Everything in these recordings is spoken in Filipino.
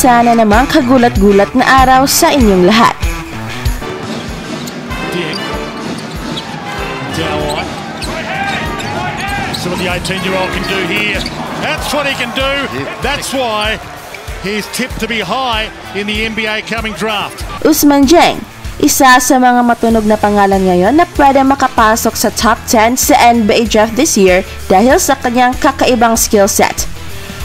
isa na namang kagulat-gulat na araw sa inyong lahat. Dieng. Down on. So what the 18-year-old can do here. That's what he can do. That's why he's tipped to be high in the NBA coming draft. Ousmane Dieng, isa sa mga matunog na pangalan ngayon na pwede makapasok sa top 10 sa NBA draft this year dahil sa kanyang kakaibang skill set.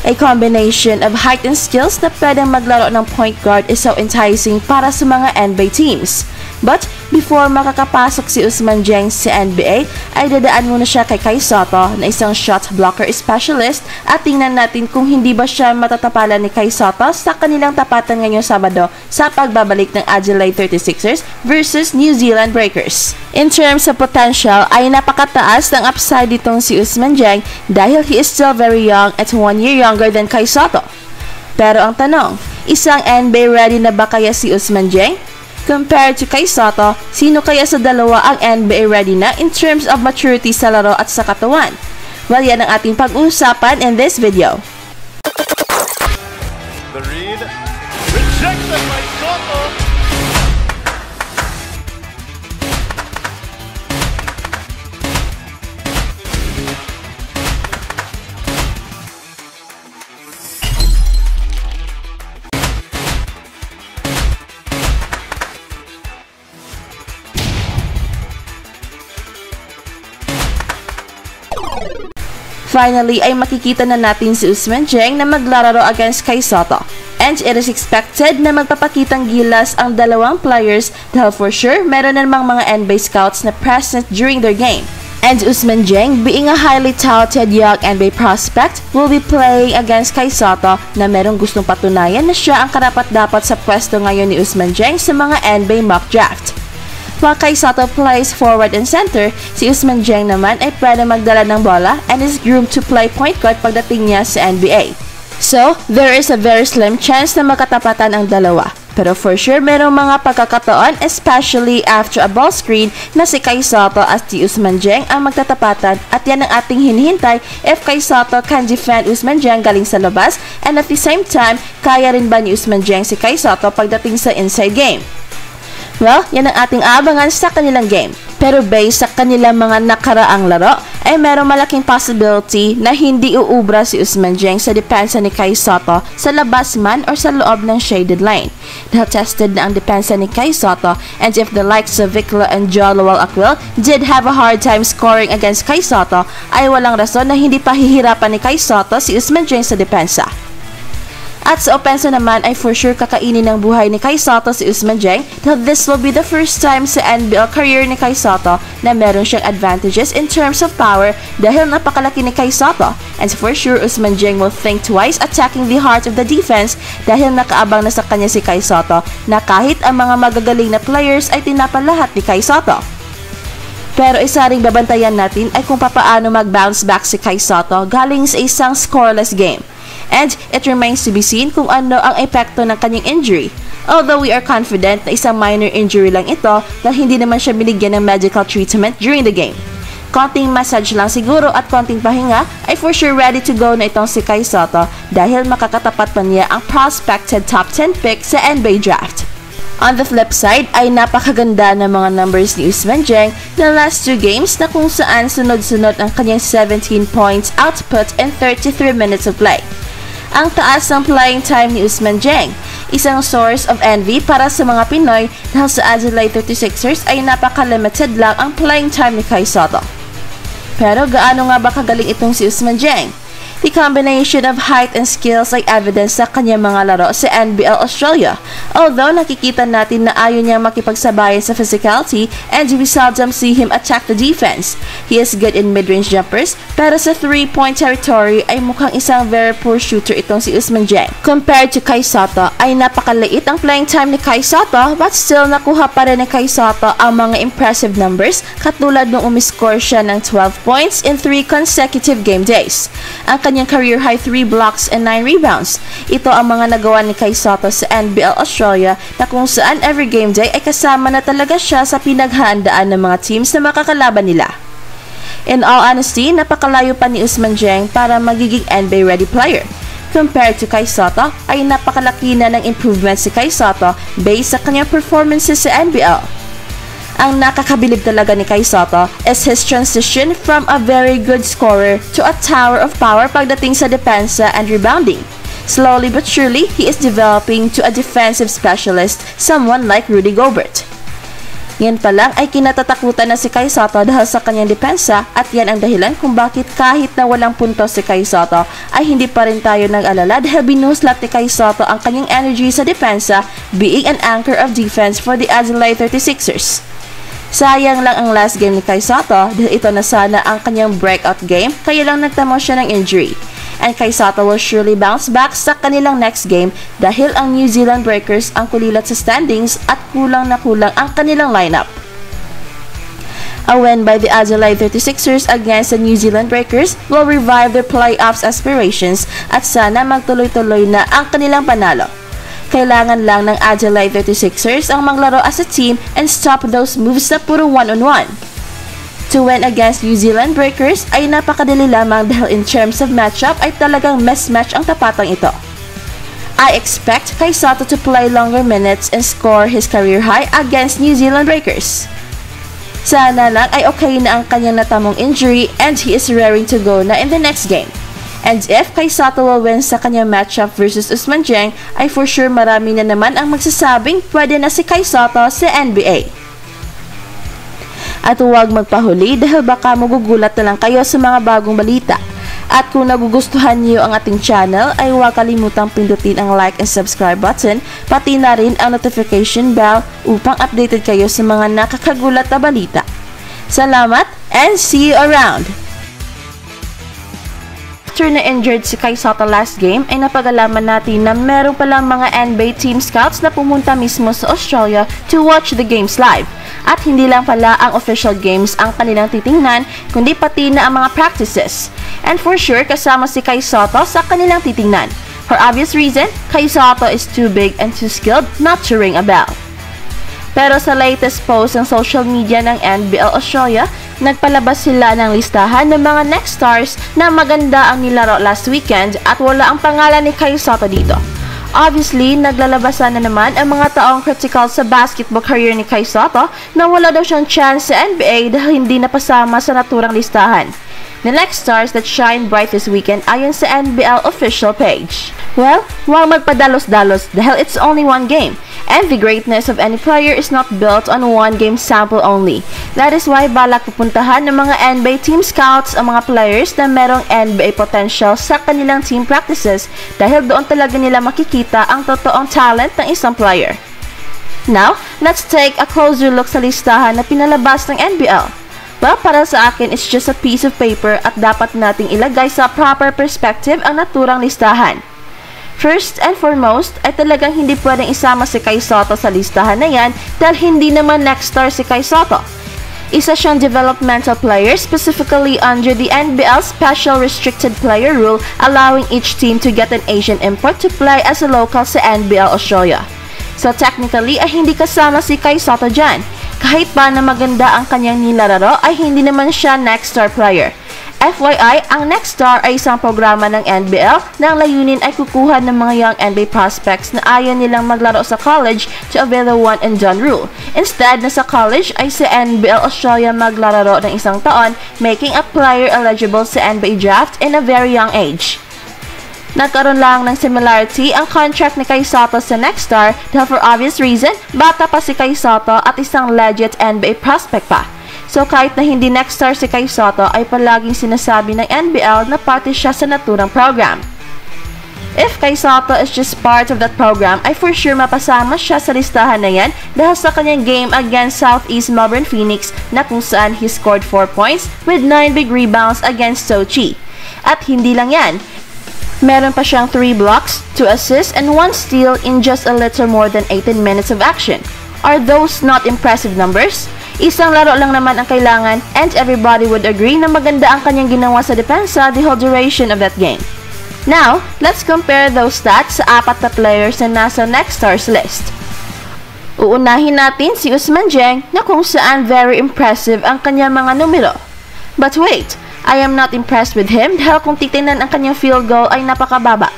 A combination of height and skills na pwedeng maglaro ng point guard is so enticing para sa mga NBA teams. But before makakapasok si Ousmane Dieng sa NBA, ay dadaan muna siya kay Sotto na isang shot blocker specialist at tingnan natin kung hindi ba siya matatapalan ni Sotto sa kanilang tapatan ngayong Sabado sa pagbabalik ng Adelaide 36ers versus New Zealand Breakers. In terms of potential, ay napakataas ng upside ditong si Ousmane Dieng dahil he is still very young at 1 year younger than Sotto. Pero ang tanong, isang NBA ready na ba kaya si Ousmane Dieng? Compared to Sotto, sino kaya sa dalawa ang NBA ready na in terms of maturity sa laro at sa katawan? Well, yan ang ating pag-uusapan in this video. The read, rejected by Sotto. Finally, ay makikita na natin si Ousmane Dieng na maglalaro against Sotto. And it is expected na magpapakitang gilas ang dalawang players dahil for sure, meron namang mga NBA scouts na present during their game. And Ousmane Dieng, being a highly talented young NBA prospect, will be playing against Sotto na merong gustong patunayan na siya ang karapat-dapat sa pwesto ngayon ni Ousmane Dieng sa mga NBA mock draft. While Sotto plays forward and center, si Ousmane Dieng naman ay pwede magdala ng bola and is groomed to play point guard pagdating niya sa NBA. So, there is a very slim chance na magkatapatan ang dalawa. Pero for sure, merong mga pagkakataon, especially after a ball screen, na si Sotto at si Ousmane Dieng ang magtatapatan at yan ang ating hinihintay if Sotto can defend Ousmane Dieng galing sa labas and at the same time, kaya rin ba ni Ousmane Dieng si Sotto pagdating sa inside game? Well, yan ang ating abangan sa kanilang game. Pero based sa kanilang mga nakaraang laro, ay merong malaking possibility na hindi uubra si Ousmane Dieng sa depensa ni Sotto sa labas man or sa loob ng shaded line. Dahil tested na ang depensa ni Sotto, and if the likes of Vicla and Joel Aquil did have a hard time scoring against Sotto, ay walang rason na hindi pahihirapan ni Sotto si Ousmane Dieng sa depensa. At sa opensa naman ay for sure kakainin ng buhay ni Sotto si Ousmane Dieng dahil this will be the first time sa NBL career ni Sotto na meron siyang advantages in terms of power dahil napakalaki ni Sotto. And for sure, Ousmane Dieng will think twice attacking the heart of the defense dahil nakaabang na sa kanya si Sotto na kahit ang mga magagaling na players ay tinapalahat ni Sotto. Pero isa ring babantayan natin ay kung papaano mag-bounce back si Sotto galing sa isang scoreless game. And it remains to be seen kung ano ang epekto ng kanyang injury. Although we are confident na isang minor injury lang ito dahil hindi naman siya binigyan ng medical treatment during the game. Konting massage lang siguro at konting pahinga ay for sure ready to go na itong si Sotto dahil makakatapat pa niya ang prospected top 10 pick sa NBA draft. On the flip side ay napakaganda ng mga numbers ni Ousmane Dieng na last 2 games na kung saan sunod-sunod ang kanyang 17 points output in 33 minutes of play. Ang taas ng playing time ni Ousmane Dieng, isang source of envy para sa mga Pinoy dahil sa Adelaide 36ers ay napaka-limited lang ang playing time ni Sotto. Pero gaano nga ba kagaling itong si Ousmane Dieng? The combination of height and skills ay evidence sa kanyang mga laro sa NBL Australia. Although nakikita natin na ayaw niyang makipagsabayan sa physicality and we seldom see him attack the defense. He is good in mid-range jumpers pero sa 3-point territory ay mukhang isang very poor shooter itong si Ousmane Dieng. Compared to Sotto ay napakaliit ang playing time ni Sotto but still nakuha pa rin ni Sotto ang mga impressive numbers katulad nung umiscore siya ng 12 points in 3 consecutive game days. Ang kanyang career high 3 blocks and 9 rebounds. Ito ang mga nagawa ni Sotto sa NBL Australia na kung saan every game day ay kasama na talaga siya sa pinaghahandaan ng mga teams na makakalaban nila. In all honesty, napakalayo pa ni Ousmane Dieng para magiging NBA ready player. compared to kay Sotto ay napakalaki na ng improvement si kay Sotto based sa kanyang performances sa NBL. Ang nakakabilib talaga ni kay Sotto is his transition from a very good scorer to a tower of power pagdating sa depensa and rebounding. Slowly but surely, he is developing to a defensive specialist, someone like Rudy Gobert. Yan pa lang ay kinatatakutan na si kay Sotto dahil sa kanyang depensa at yan ang dahilan kung bakit kahit na walang puntos si kay Sotto ay hindi pa rin tayo nag-alala dahil binuslat ni kay Sotto ang kanyang energy sa depensa, being an anchor of defense for the Adelaide 36ers. Sayang lang ang last game ni kay Sotto dahil ito na sana ang kanyang breakout game kaya lang nagtamo siya ng injury. And kay Sotto will surely bounce back sa kanilang next game dahil ang New Zealand Breakers ang kulilat sa standings at kulang na kulang ang kanilang lineup. A win by the Adelaide 36ers against the New Zealand Breakers will revive their playoffs aspirations at sana magtuloy-tuloy na ang kanilang panalo. Kailangan lang ng Adelaide 36ers ang maglaro as a team and stop those moves na puro one-on-one. To win against New Zealand Breakers ay napakadali lamang dahil in terms of matchup ay talagang mismatch ang tapatang ito. I expect kay Sotto to play longer minutes and score his career high against New Zealand Breakers. Sana lang ay okay na ang kanyang natamong injury and he is raring to go na in the next game. And if kay Sotto will win sa kanyang matchup versus Ousmane Dieng ay for sure marami na naman ang magsasabing pwede na si kay Sotto sa NBA. At huwag magpahuli dahil baka magugulat na lang kayo sa mga bagong balita. At kung nagugustuhan niyo ang ating channel ay huwag kalimutang pindutin ang like and subscribe button pati na rin ang notification bell upang updated kayo sa mga nakakagulat na balita. Salamat and see you around! After na injured si kay Sotto last game ay napagalaman natin na meron palang mga NBA team scouts na pumunta mismo sa Australia to watch the games live. At hindi lang pala ang official games ang kanilang titingnan, kundi pati na ang mga practices. And for sure, kasama si kay Sotto sa kanilang titingnan. For obvious reason, kay Sotto is too big and too skilled not to ring a bell. Pero sa latest post ng social media ng NBL Australia, nagpalabas sila ng listahan ng mga next stars na maganda ang nilaro last weekend at wala ang pangalan ni kay Sotto dito. Obviously, naglalabasan na naman ang mga taong critical sa basketball career ni kay Sotto na wala daw siyang chance sa NBA dahil hindi napasama sa naturang listahan. The next stars that shine bright this weekend ayon sa NBL official page. Well, huwag magpadalos-dalos dahil it's only one game. And the greatness of any player is not built on one game sample only. That is why balak pupuntahan ng mga NBA team scouts ang mga players na merong NBA potential sa kanilang team practices dahil doon talaga nila makikita ang totoong talent ng isang player. Now, let's take a closer look sa listahan na pinalabas ng NBL. Well, para sa akin, it's just a piece of paper at dapat nating ilagay sa proper perspective ang naturang listahan. First and foremost, ay talagang hindi pwedeng isama si kay Sotto sa listahan na yan dahil hindi naman next star si kay Sotto. Isa siyang developmental player specifically under the NBL Special Restricted Player Rule allowing each team to get an Asian import to play as a local sa NBL Australia. So technically ay hindi kasama si kay Sotto dyan. Kahit pa na maganda ang kanyang nilalaro ay hindi naman siya next star player. FYI, ang Next Star ay isang programa ng NBL na ang layunin ay kukuha ng mga young NBA prospects na ayaw nilang maglaro sa college to avail the one and done rule. Instead, na sa college ay sa NBL Australia maglalaro ng isang taon, making a player eligible sa NBA draft in a very young age. Nagkaroon lang ng similarity ang contract ni kay Sotto sa Next Star dahil for obvious reason, bata pa si kay Sotto at isang legit NBA prospect pa. So kahit na hindi next star si kay Sotto ay palaging sinasabi ng NBL na parte siya sa naturang program. If kay Sotto is just part of that program ay for sure mapasama siya sa listahan na yan dahil sa kanyang game against Southeast Melbourne Phoenix na kung saan he scored 4 points with 9 big rebounds against Sochi. At hindi lang yan, meron pa siyang 3 blocks, 2 assists, and 1 steal in just a little more than 18 minutes of action. Are those not impressive numbers? Isang laro lang naman ang kailangan and everybody would agree na maganda ang kanyang ginawa sa depensa the whole duration of that game. Now, let's compare those stats sa 4 na players na nasa next stars list. Uunahin natin si Ousmane Dieng na kung saan very impressive ang kanyang mga numero. But wait, I am not impressed with him dahil kung titingnan ang kanyang field goal ay napakababa.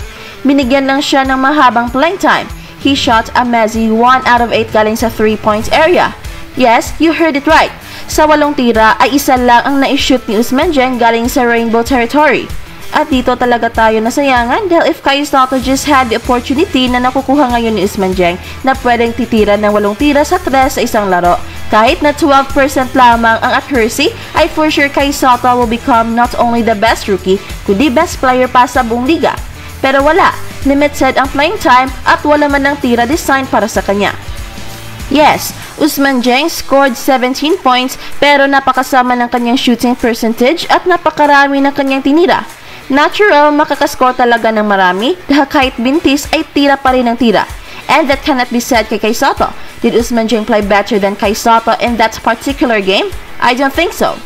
binigyan lang siya ng mahabang playing time. He shot a messy 1 out of 8 galing sa 3-point area. Yes, you heard it right. Sa 8 tira ay isa lang ang na-shoot ni Ousmane Dieng galing sa Rainbow Territory. At dito talaga tayo nasayangan dahil if Kai Sotto just had the opportunity na nakukuha ngayon ni Ousmane Dieng na pwedeng titira ng 8 tira sa 3 sa isang laro, kahit na 12% lamang ang accuracy, ay for sure Kai Sotto will become not only the best rookie, kundi best player pa sa buong liga. Pero wala, limited ang playing time at wala man ng tira design para sa kanya. Yes, Ousmane Dieng scored 17 points pero napakasama ng kanyang shooting percentage at napakarami ng kanyang tinira. Natural, makakascore talaga ng marami dahil kahit bintis ay tira pa rin ang tira. And that cannot be said kay Kai Sotto. Did Ousmane Dieng play better than Kai Sotto in that particular game? I don't think so.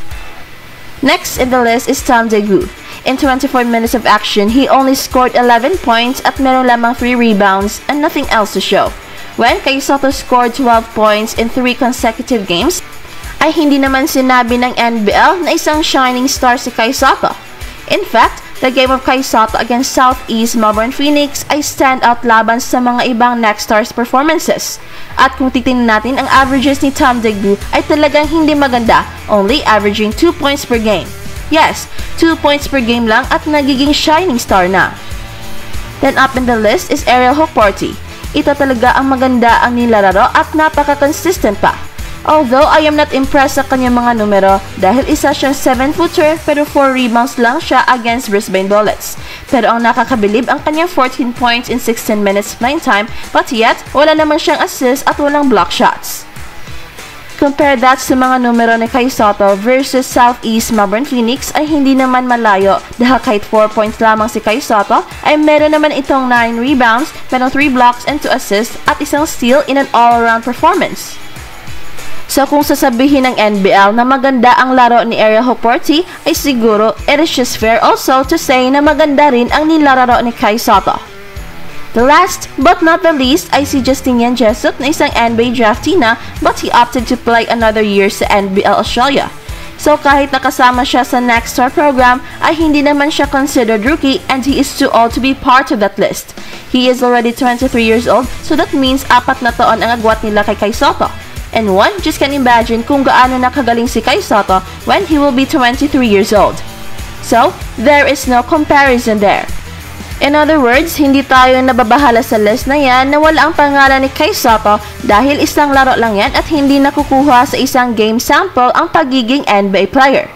Next in the list is Tom Degu. In 24 minutes of action, he only scored 11 points at meron lamang 3 rebounds and nothing else to show. When Kai Sotto scored 12 points in 3 consecutive games, ay hindi naman sinabi ng NBL na isang shining star si Kai Sotto. In fact, the game of Kai Sotto against Southeast Melbourne Phoenix ay standout laban sa mga ibang next stars performances. At kung titingnan natin ang averages ni Tom Degu ay talagang hindi maganda, only averaging 2 points per game. Yes, 2 points per game lang at nagiging shining star na. Then up in the list is Ariel Hoporti. Ito talaga ang maganda ang nilalaro at napaka-consistent pa. Although I am not impressed sa kanyang mga numero dahil isa siyang 7-footer pero 4 rebounds lang siya against Brisbane Bullets. Pero ang nakakabilib ang kanyang 14 points in 16 minutes playing time but yet wala naman siyang assist at walang block shots. Compare that sa mga numero ni Kai Sotto versus Southeast Melbourne Phoenix ay hindi naman malayo dahil kahit 4 points lamang si Kai Sotto ay meron naman itong 9 rebounds, meron 3 blocks and 2 assists at isang steal in an all-around performance. So kung sasabihin ng NBL na maganda ang laro ni Ariel Hoporti, ay siguro it is just fair also to say na maganda rin ang nilalaro ni Kai Sotto. The last but not the least ay si Justinian Jessup na isang NBA draftee na but he opted to play another year sa NBL Australia. So kahit nakasama siya sa Next Star program ay hindi naman siya considered rookie and he is too old to be part of that list. He is already 23 years old so that means 4 na taon ang agwat nila kay Kai Sotto. And one just can imagine kung gaano nakagaling si Kai Sotto when he will be 23 years old. So, there is no comparison there. In other words, hindi tayo nababahala sa list na yan na wala ang pangalan ni Kai Sotto dahil isang laro lang yan at hindi nakukuha sa isang game sample ang pagiging NBA player.